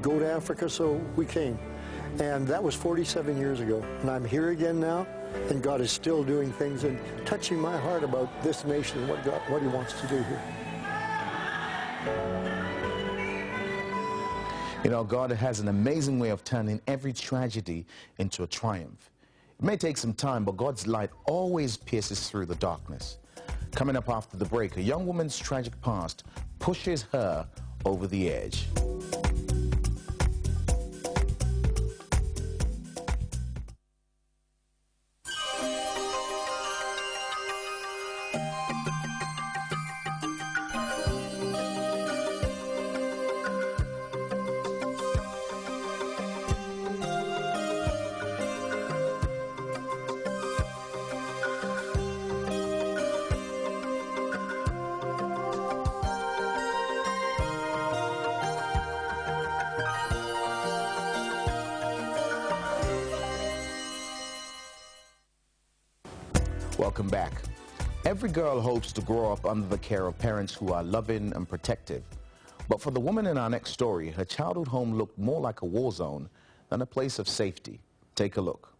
go to Africa, so we came. And that was 47 years ago. And I'm here again now, and God is still doing things and touching my heart about this nation and what He wants to do here. You know, God has an amazing way of turning every tragedy into a triumph. It may take some time, but God's light always pierces through the darkness. Coming up after the break, a young woman's tragic past pushes her over the edge. Welcome back. Every girl hopes to grow up under the care of parents who are loving and protective. But for the woman in our next story, her childhood home looked more like a war zone than a place of safety. Take a look.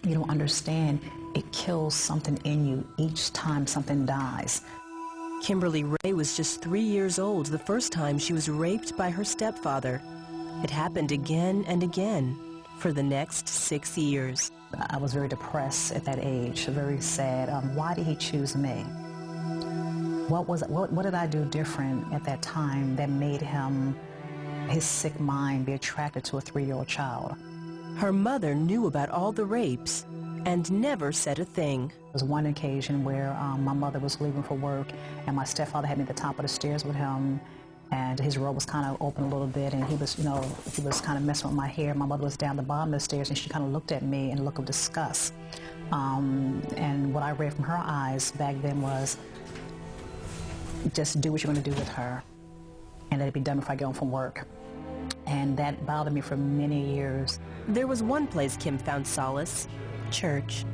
You don't understand. It kills something in you each time something dies. Kimberly Ray was just 3 years old the first time she was raped by her stepfather. It happened again and again for the next 6 years. I was very depressed at that age, very sad. Why did he choose me? What did I do different at that time that made him, his sick mind, be attracted to a 3-year-old child? Her mother knew about all the rapes and never said a thing. There was one occasion where my mother was leaving for work, and my stepfather had me at the top of the stairs with him, and his robe was kind of open a little bit, and he was, you know, he was kind of messing with my hair. My mother was down the bottom of the stairs, and she kind of looked at me in a look of disgust. And what I read from her eyes back then was, just do what you're going to do with her, and let it be done before I get home from work. And that bothered me for many years. There was one place Kim found solace: church.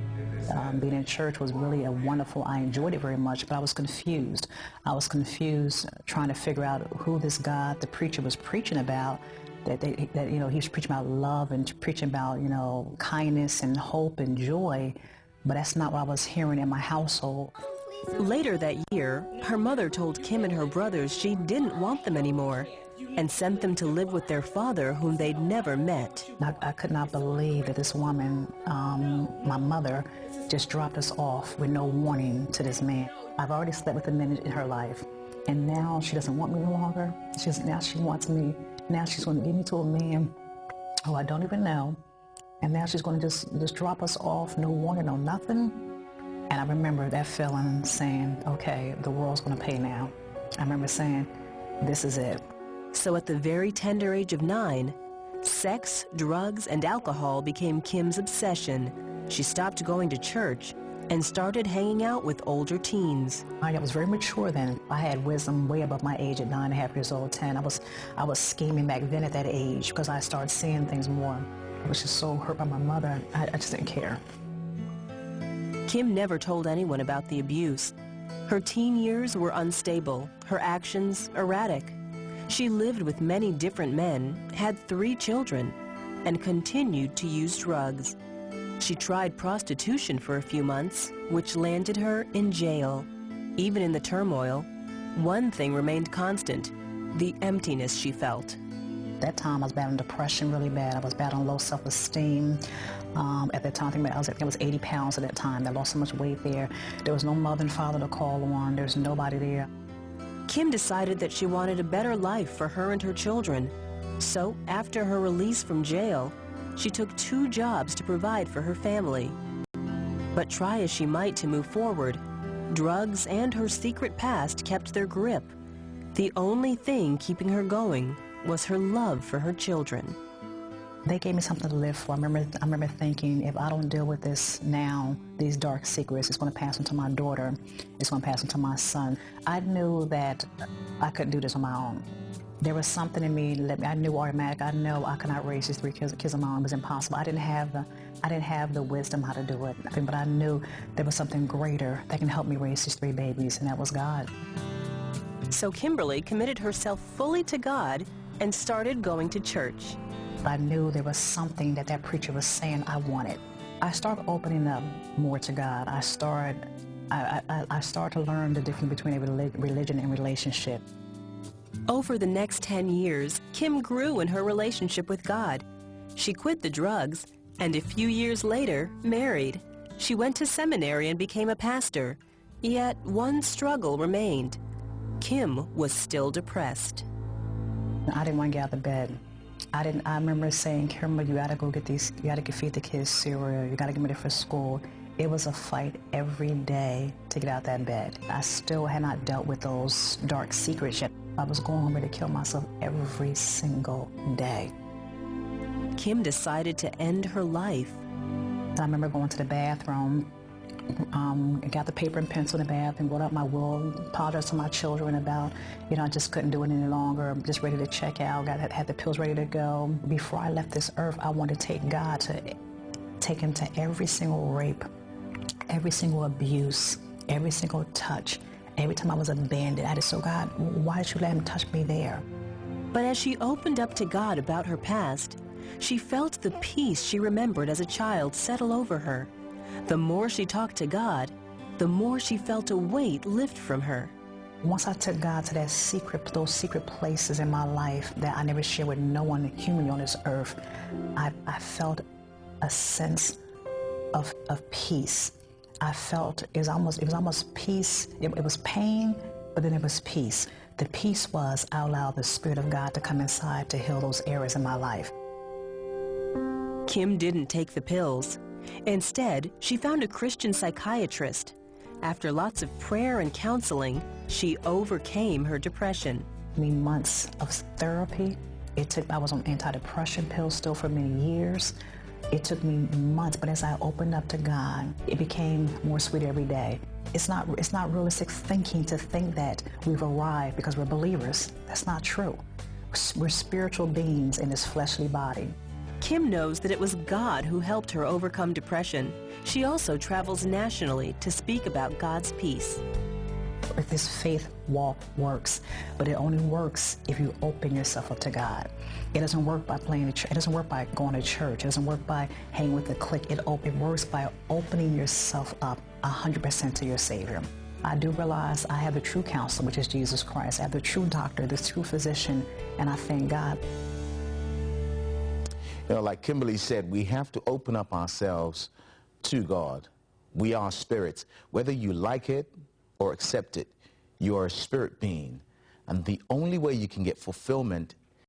Being in church was really wonderful. I enjoyed it very much, but I was confused. I was confused trying to figure out who this God, the preacher, was preaching about. That you know, he was preaching about love and preaching about, you know, kindness and hope and joy, but that's not what I was hearing in my household. Later that year, her mother told Kim and her brothers she didn't want them anymore and sent them to live with their father, whom they'd never met. I could not believe that this woman, my mother, just dropped us off with no warning to this man. I've already slept with a man in her life, and now she doesn't want me no longer. Now she wants me. Now she's going to give me to a man who I don't even know, and now she's going to just drop us off, no warning, no nothing. And I remember that feeling, saying, okay, the world's going to pay now. I remember saying, this is it. So at the very tender age of 9, sex, drugs, and alcohol became Kim's obsession. She stopped going to church and started hanging out with older teens. I was very mature then. I had wisdom way above my age at 9.5 years old, 10. I was scheming back then at that age because I started seeing things more. I was just so hurt by my mother. I just didn't care. Kim never told anyone about the abuse. Her teen years were unstable, her actions erratic. She lived with many different men, had 3 children, and continued to use drugs. She tried prostitution for a few months, which landed her in jail. Even in the turmoil, one thing remained constant: the emptiness she felt. At that time, I was battling depression really bad. I was battling low self-esteem. At that time, I think I was 80 pounds at that time. I lost so much weight there. There was no mother and father to call on. There's nobody there. Kim decided that she wanted a better life for her and her children. So, after her release from jail, she took 2 jobs to provide for her family. But try as she might to move forward, drugs and her secret past kept their grip. The only thing keeping her going was her love for her children. They gave me something to live for. I remember thinking, if I don't deal with this now, these dark secrets, it's going to pass on to my daughter. It's going to pass on to my son. I knew that I couldn't do this on my own. There was something in me, I knew automatic, I know I could not raise these 3 kids on my own. It was impossible. I didn't have the wisdom how to do it. But I knew there was something greater that can help me raise these 3 babies, and that was God. So Kimberly committed herself fully to God and started going to church. I knew there was something that that preacher was saying I wanted. I started opening up more to God. I started to learn the difference between a religion and relationship. Over the next 10 years, Kim grew in her relationship with God. She quit the drugs and a few years later married. She went to seminary and became a pastor. Yet one struggle remained. Kim was still depressed. I didn't want to get out of bed. I remember saying, Kimberly, you gotta go get these, you gotta feed the kids cereal, you gotta get ready for school. It was a fight every day to get out of that bed. I still had not dealt with those dark secrets yet. I was going home ready to kill myself every single day. Kim decided to end her life. I remember going to the bathroom, got the paper and pencil in the bathroom, wrote out my will, apologized to my children about, I just couldn't do it any longer. I'm just ready to check out, had the pills ready to go. Before I left this earth, I wanted to take God to take him to every single rape, every single abuse, every single touch, every time I was abandoned. I just said, God, why did you let him touch me there? But as she opened up to God about her past, she felt the peace she remembered as a child settle over her. The more she talked to God, the more she felt a weight lift from her. Once I took God to those secret places in my life that I never shared with no one human on this earth, I felt a sense of peace. I felt it was almost peace. It was pain, but then it was peace. The peace was I allowed the Spirit of God to come inside to heal those areas in my life. Kim didn't take the pills. Instead, she found a Christian psychiatrist. After lots of prayer and counseling, she overcame her depression. Months of therapy. I was on antidepressant pills still for many years. It took me months, but as I opened up to God, it became more sweet every day. It's not realistic thinking to think that we've arrived because we're believers. That's not true. We're spiritual beings in this fleshly body. Kim knows that it was God who helped her overcome depression. She also travels nationally to speak about God's peace. This faith walk works, but it only works if you open yourself up to God. It doesn't work by it doesn't work by going to church. It doesn't work by hanging with the clique. It works by opening yourself up 100% to your Savior. I do realize I have the true counselor, which is Jesus Christ. I have the true doctor, the true physician, and I thank God. Like Kimberly said, we have to open up ourselves to God. We are spirits. Whether you like it or accept it, you are a spirit being. And the only way you can get fulfillment